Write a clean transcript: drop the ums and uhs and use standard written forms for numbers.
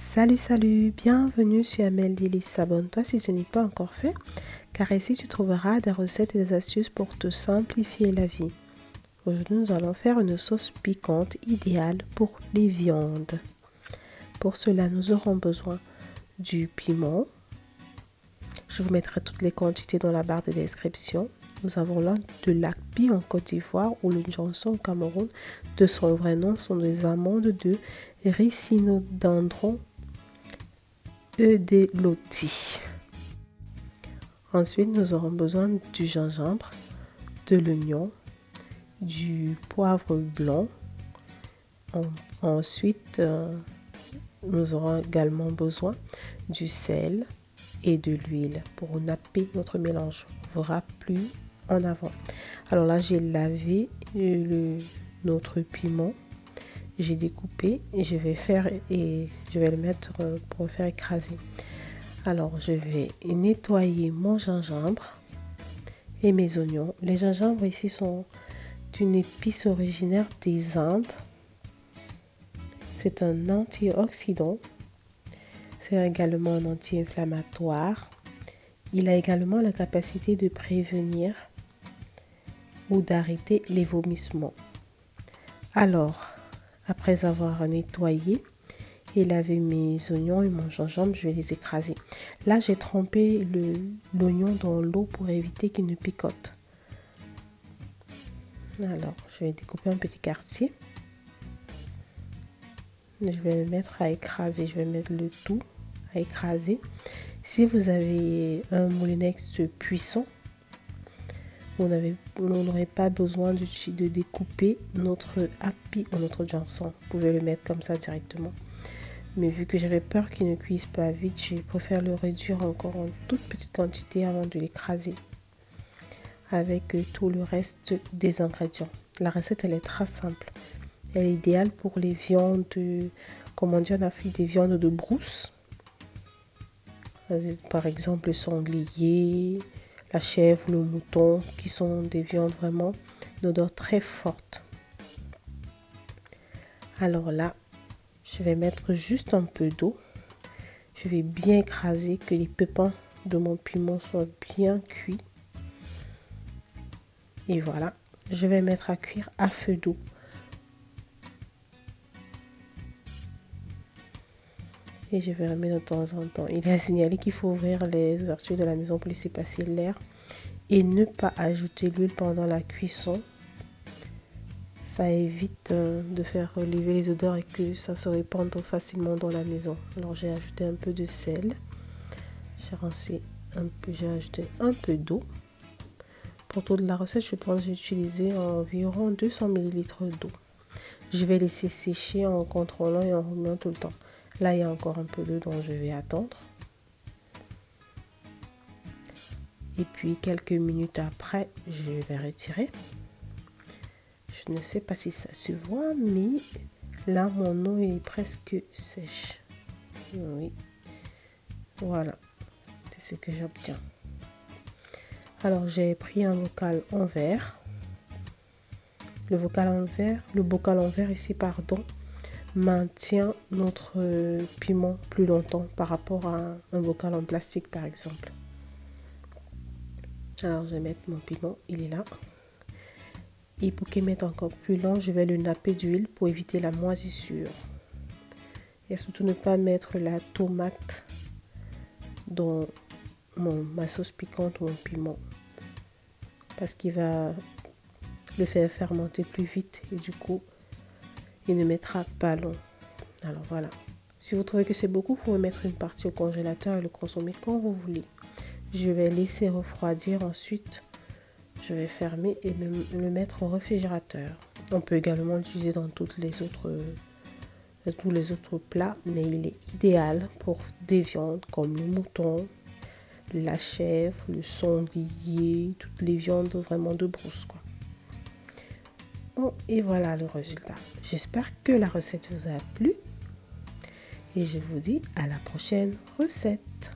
Salut, bienvenue sur Amel Délices. Abonne-toi si ce n'est pas encore fait, car ici tu trouveras des recettes et des astuces pour te simplifier la vie. Aujourd'hui, nous allons faire une sauce piquante idéale pour les viandes. Pour cela, nous aurons besoin du piment. Je vous mettrai toutes les quantités dans la barre de description. Nous avons là de l'Akpi en Côte d'Ivoire ou le Johnson au Cameroun. De son vrai nom sont des amandes de Ricynodendron Eudelotii. Ensuite, nous aurons besoin du gingembre, de l'oignon, du poivre blanc. Ensuite, nous aurons également besoin du sel et de l'huile pour napper notre mélange. On verra plus en avant. Alors là, j'ai lavé notre piment. J'ai découpé et je vais le mettre pour faire écraser. Alors, je vais nettoyer mon gingembre et mes oignons. Les gingembres ici sont d'une épice originaire des Indes. C'est un antioxydant. C'est également un anti-inflammatoire. Il a également la capacité de prévenir ou d'arrêter les vomissements. Alors, après avoir nettoyé et lavé mes oignons et mon gingembre, je vais les écraser. Là, j'ai trempé l'oignon dans l'eau pour éviter qu'il ne picote. Alors, je vais découper un petit quartier. Je vais le mettre à écraser. Je vais mettre le tout à écraser. Si vous avez un moulinex puissant, vous n'aurez pas besoin de découper notre Akpi ou notre Johnson. Vous pouvez le mettre comme ça directement. Mais vu que j'avais peur qu'il ne cuise pas vite, je préfère le réduire encore en toute petite quantité avant de l'écraser avec tout le reste des ingrédients. La recette, elle est très simple. Elle est idéale pour les viandes, comme on dit en Afrique, des viandes de brousse. Par exemple, le sanglier, la chèvre, le mouton, qui sont des viandes vraiment d'odeur très forte. Alors là, je vais mettre juste un peu d'eau. Je vais bien écraser, que les pépins de mon piment soient bien cuits. Et voilà, je vais mettre à cuire à feu doux. Et je vais remettre de temps en temps. Il est à signaler qu'il faut ouvrir les ouvertures de la maison pour laisser passer l'air. Et ne pas ajouter l'huile pendant la cuisson. Ça évite de faire relever les odeurs et que ça se répande facilement dans la maison. Alors j'ai ajouté un peu de sel. J'ai ajouté un peu d'eau. Pour toute la recette, je pense que j'ai utilisé environ 200 ml d'eau. Je vais laisser sécher en contrôlant et en remuant tout le temps. Là, il y a encore un peu d'eau, donc je vais attendre. Et puis, quelques minutes après, je vais retirer. Je ne sais pas si ça se voit, mais là, mon eau est presque sèche. Oui. Voilà. C'est ce que j'obtiens. Alors, j'ai pris un bocal en verre. Le bocal en verre ici, pardon, maintient notre piment plus longtemps par rapport à un bocal en plastique, par exemple. Alors, je vais mettre mon piment, il est là. Et pour qu'il mette encore plus long, je vais le napper d'huile pour éviter la moisissure. Et surtout ne pas mettre la tomate dans ma sauce piquante ou mon piment. Parce qu'il va le faire fermenter plus vite et du coup, il ne mettra pas long. Alors voilà. Si vous trouvez que c'est beaucoup, vous pouvez mettre une partie au congélateur et le consommer quand vous voulez. Je vais laisser refroidir ensuite. Je vais fermer et le mettre au réfrigérateur. On peut également l'utiliser dans tous les autres plats, mais il est idéal pour des viandes comme le mouton, la chèvre, le sanglier, toutes les viandes vraiment de brousse, quoi. Bon, et voilà le résultat. J'espère que la recette vous a plu et je vous dis à la prochaine recette.